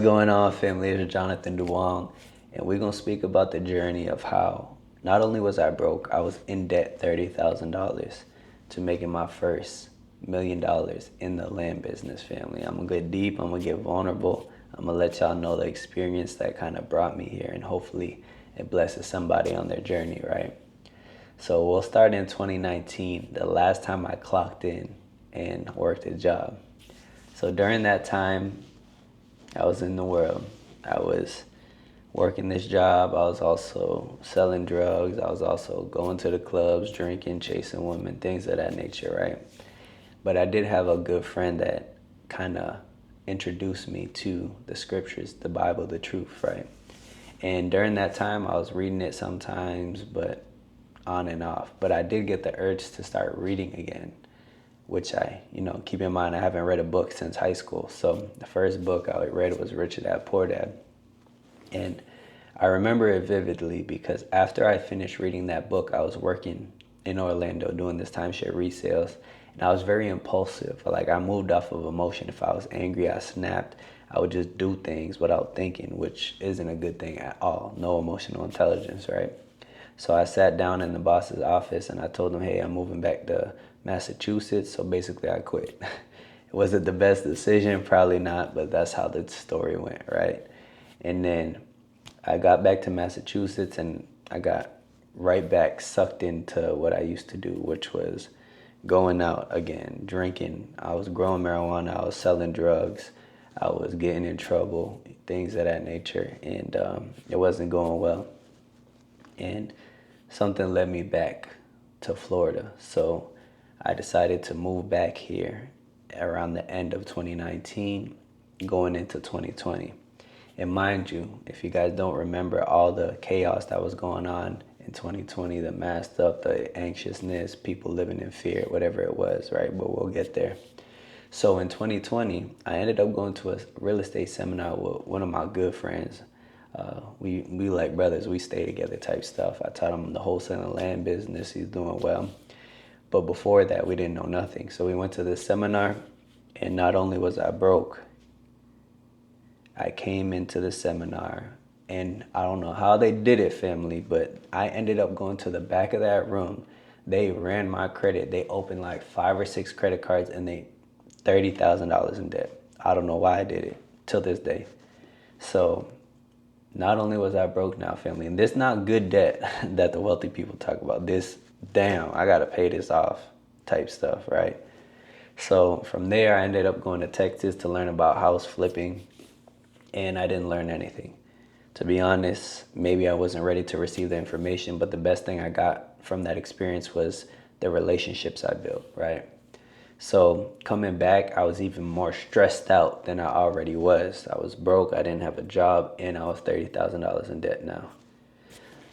going on, family? It's Jonathan Duong, and we're going to speak about the journey of how not only was I broke, I was in debt $30,000 to making my first $1 million in the land business, family. I'm going to get deep, I'm going to get vulnerable. I'm going to let y'all know the experience that kind of brought me here, and hopefully it blesses somebody on their journey, right? So we'll start in 2019, the last time I clocked in and worked a job. So during that time, I was in the world. I was working this job. I was also selling drugs. I was also going to the clubs, drinking, chasing women, things of that nature, right? But I did have a good friend that kind of introduced me to the scriptures, the Bible, the truth, right? And during that time, I was reading it sometimes, but on and off. But I did get the urge to start reading again, which keep in mind, I haven't read a book since high school. So the first book I read was Rich Dad, Poor Dad. And I remember it vividly because after I finished reading that book, I was working in Orlando doing this timeshare resales. And I was very impulsive. Like, I moved off of emotion. If I was angry, I snapped. I would just do things without thinking, which isn't a good thing at all. No emotional intelligence, right? So I sat down in the boss's office and I told him, hey, I'm moving back to Massachusetts. So basically I quit. Was it the best decision? Probably not, but that's how the story went, right? And then I got back to Massachusetts and I got right back sucked into what I used to do, which was going out again, drinking. I was growing marijuana. I was selling drugs. I was getting in trouble, things of that nature. And it wasn't going well. And something led me back to Florida. So I decided to move back here around the end of 2019, going into 2020. And mind you, if you guys don't remember all the chaos that was going on in 2020, the masked up, the anxiousness, people living in fear, whatever it was, right? But we'll get there. So in 2020, I ended up going to a real estate seminar with one of my good friends. We like brothers, we stay together type stuff. I taught him the wholesaling land business, he's doing well. But before that, we didn't know nothing. So we went to this seminar, and not only was I broke, I came into the seminar, and I don't know how they did it, family, but I ended up going to the back of that room. They ran my credit. They opened like 5 or 6 credit cards, and they $30,000 in debt. I don't know why I did it till this day. So not only was I broke now, family, and this not good debt that the wealthy people talk about. This, damn, I got to pay this off type stuff, right? So from there, I ended up going to Texas to learn about house flipping, and I didn't learn anything. To be honest, maybe I wasn't ready to receive the information, but the best thing I got from that experience was the relationships I built, right? So coming back, I was even more stressed out than I already was. I was broke, I didn't have a job, and I was $30,000 in debt now.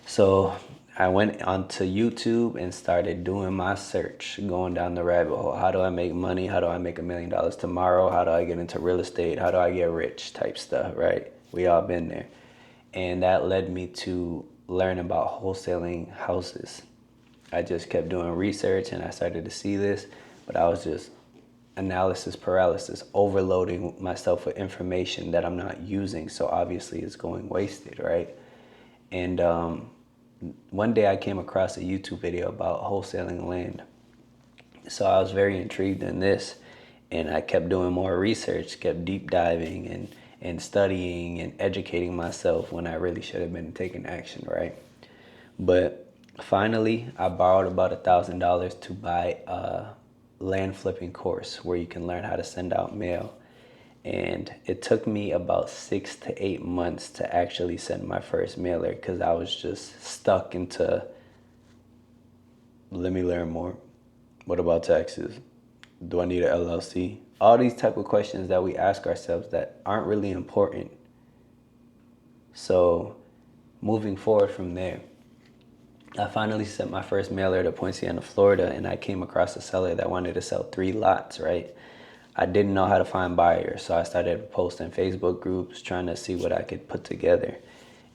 So I went onto YouTube and started doing my search, going down the rabbit hole. How do I make money? How do I make $1 million tomorrow? How do I get into real estate? How do I get rich type stuff, right? We all been there. And that led me to learn about wholesaling houses. I just kept doing research and I started to see this, but I was just analysis paralysis, overloading myself with information that I'm not using. So obviously it's going wasted, right? And one day I came across a YouTube video about wholesaling land. So I was very intrigued in this, and I kept doing more research, kept deep diving and studying and educating myself when I really should have been taking action, right? But finally, I borrowed about $1,000 to buy a land flipping course where you can learn how to send out mail. And it took me about 6 to 8 months to actually send my first mailer because I was just stuck into, let me learn more. What about taxes? Do I need an LLC? All these type of questions that we ask ourselves that aren't really important. So moving forward from there, I finally sent my first mailer to Poinciana, Florida, and I came across a seller that wanted to sell 3 lots, right? I didn't know how to find buyers, so I started posting Facebook groups, trying to see what I could put together.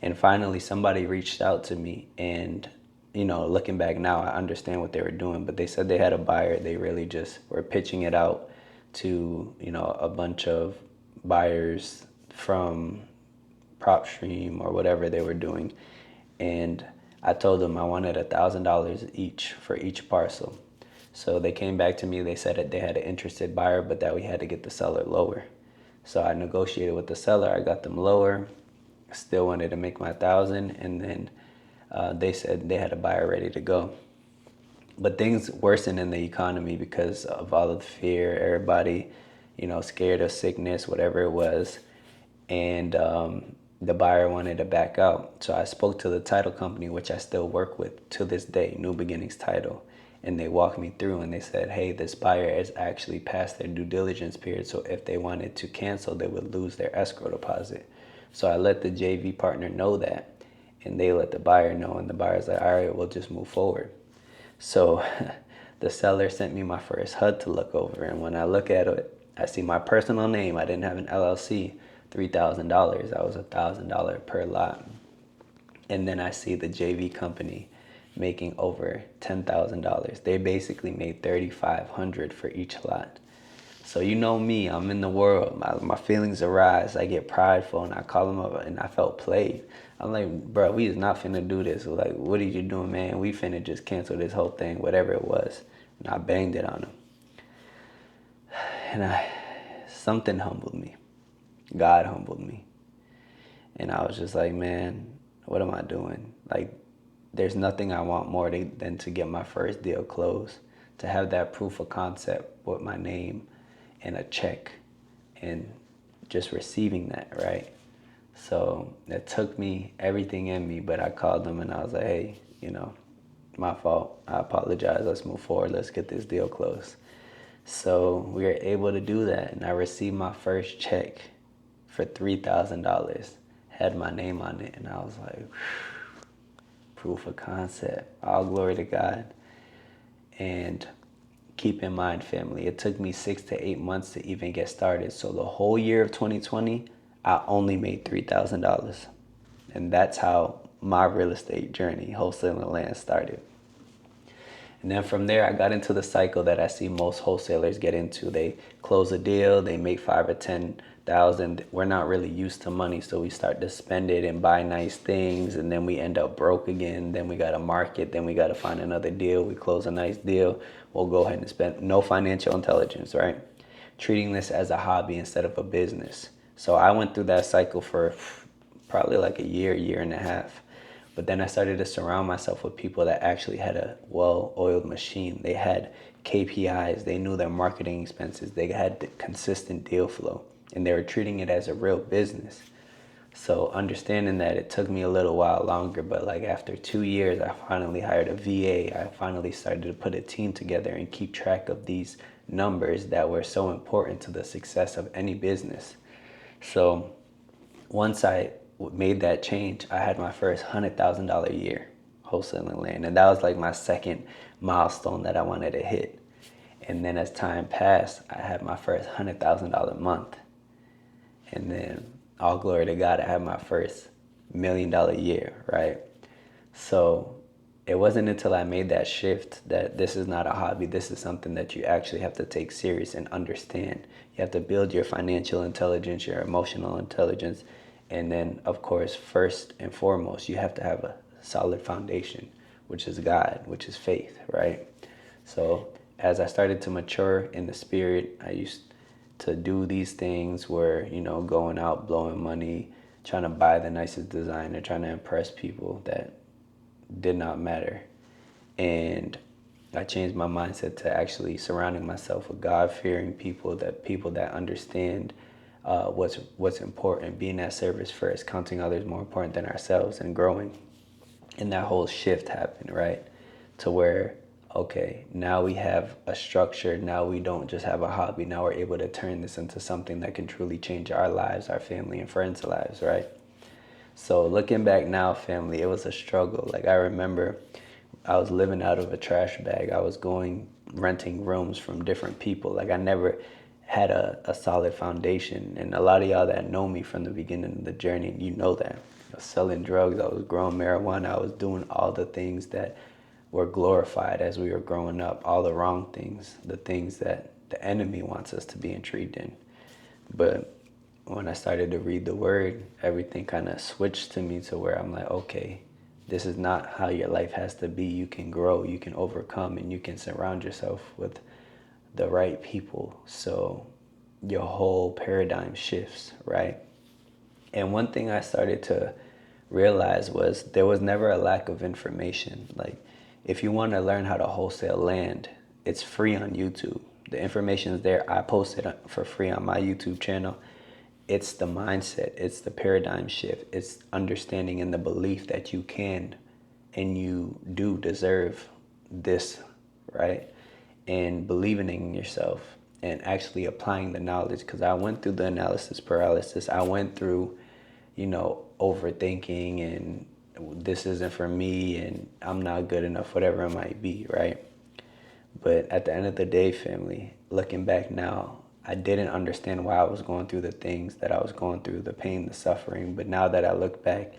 And finally, somebody reached out to me, and looking back now, I understand what they were doing, but they said they had a buyer. They really just were pitching it out to, a bunch of buyers, from PropStream or whatever they were doing. And I told them I wanted $1,000 each for each parcel. So they came back to me. They said that they had an interested buyer, but that we had to get the seller lower. So I negotiated with the seller. I got them lower. Still wanted to make my 1,000, and then they said they had a buyer ready to go. But things worsened in the economy because of all of the fear. Everybody, scared of sickness, whatever it was, and the buyer wanted to back out. So I spoke to the title company, which I still work with to this day, New Beginnings Title. And they walked me through and they said, hey, this buyer is actually past their due diligence period. So if they wanted to cancel, they would lose their escrow deposit. So I let the JV partner know that, and they let the buyer know. And the buyer's like, all right, we'll just move forward. So the seller sent me my first HUD to look over. And when I look at it, I see my personal name. I didn't have an LLC, $3,000. That was $1,000 per lot. And then I see the JV company making over $10,000. They basically made $3,500 for each lot. So you know me, I'm in the world. My feelings arise. I get prideful, and I call them up, and I felt played. I'm like, bro, we is not finna do this. Like, what are you doing, man? We finna just cancel this whole thing, whatever it was. And I banged it on him. And something humbled me. God humbled me. And I was just like, man, what am I doing? Like, there's nothing I want more than to get my first deal closed, to have that proof of concept with my name and a check and just receiving that, right? So it took me everything in me, but I called them and I was like, hey, my fault. I apologize. Let's move forward. Let's get this deal closed. So we were able to do that, and I received my first check for $3,000. Had my name on it, and I was like, proof of concept. All glory to God. And keep in mind, family, it took me 6 to 8 months to even get started. So the whole year of 2020, I only made $3,000. And that's how my real estate journey, wholesaling land, started. And then from there, I got into the cycle that I see most wholesalers get into. They close a deal, they make 5 or 10,000. We're not really used to money, so we start to spend it and buy nice things, and then we end up broke again. Then we got to market, then we got to find another deal. We close a nice deal, we'll go ahead and spend. No financial intelligence, right? Treating this as a hobby instead of a business. So I went through that cycle for probably like a year and a half. But then I started to surround myself with people that actually had a well-oiled machine. They had KPIs. They knew their marketing expenses. They had the consistent deal flow, and they were treating it as a real business. So understanding that, it took me a little while longer, but like after 2 years, I finally hired a VA. I finally started to put a team together and keep track of these numbers that were so important to the success of any business. So once I made that change, I had my first $100,000 year wholesaling land. And that was like my second milestone that I wanted to hit. And then as time passed, I had my first $100,000 month. And then all glory to God, I had my first $1 million year, right? So it wasn't until I made that shift that this is not a hobby. This is something that you actually have to take serious and understand. You have to build your financial intelligence, your emotional intelligence. And then, of course, first and foremost, you have to have a solid foundation, which is God, which is faith, right? So as I started to mature in the spirit, I used to do these things where, going out, blowing money, trying to buy the nicest designer, trying to impress people that did not matter. And I changed my mindset to actually surrounding myself with God-fearing people that understand what's important, being at service first, counting others more important than ourselves, and growing. And that whole shift happened, right? To where, okay, now we have a structure. Now we don't just have a hobby. Now we're able to turn this into something that can truly change our lives, our family and friends' lives, right? So looking back now, family, it was a struggle. Like I remember I was living out of a trash bag. I was renting rooms from different people. Like I never had a solid foundation. And a lot of y'all that know me from the beginning of the journey, you know that. I was selling drugs, I was growing marijuana, I was doing all the things that were glorified as we were growing up, all the wrong things, the things that the enemy wants us to be intrigued in. But when I started to read the word, everything kind of switched to me to where I'm like, okay, this is not how your life has to be. You can grow, you can overcome, and you can surround yourself with the right people. So your whole paradigm shifts, right? And one thing I started to realize was there was never a lack of information. Like, if you want to learn how to wholesale land, it's free on YouTube. The information is there. I post it for free on my YouTube channel. It's the mindset, it's the paradigm shift, it's understanding and the belief that you can and you do deserve this, right? And believing in yourself and actually applying the knowledge. Because I went through the analysis paralysis. I went through, overthinking and this isn't for me and I'm not good enough, whatever it might be, right? But at the end of the day, family, looking back now, I didn't understand why I was going through the things that I was going through, the pain, the suffering. But now that I look back,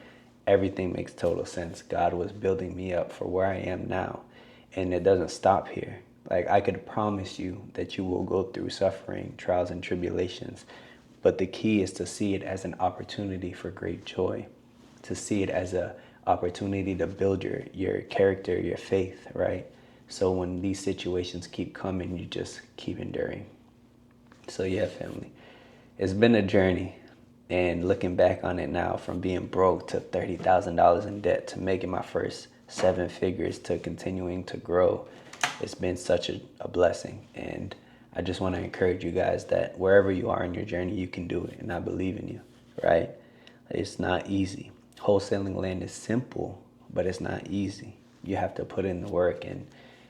everything makes total sense. God was building me up for where I am now. And it doesn't stop here. Like, I could promise you that you will go through suffering, trials, and tribulations. But the key is to see it as an opportunity for great joy, to see it as an opportunity to build your character, your faith, right? So when these situations keep coming, you just keep enduring. So yeah, family, it's been a journey. And looking back on it now, from being broke to $30,000 in debt to making my first 7 figures to continuing to grow, it's been such a blessing. And I just want to encourage you guys that wherever you are in your journey, you can do it. And I believe in you, right? It's not easy. Wholesaling land is simple, but it's not easy. You have to put in the work. And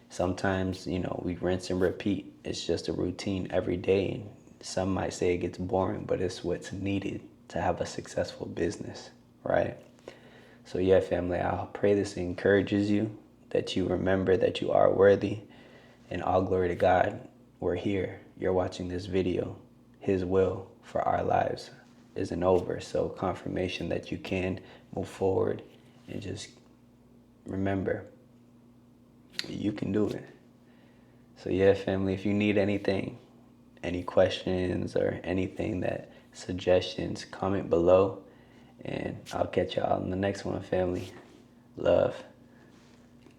sometimes, we rinse and repeat. It's just a routine every day. And some might say it gets boring, but it's what's needed to have a successful business, right? So yeah, family, I pray this encourages you, that you remember that you are worthy, and all glory to God. We're here. You're watching this video. His will for our lives isn't over. So confirmation that you can move forward, and just remember, you can do it. So yeah, family, if you need anything, any questions or anything, suggestions, comment below. And I'll catch y'all in the next one, family. Love.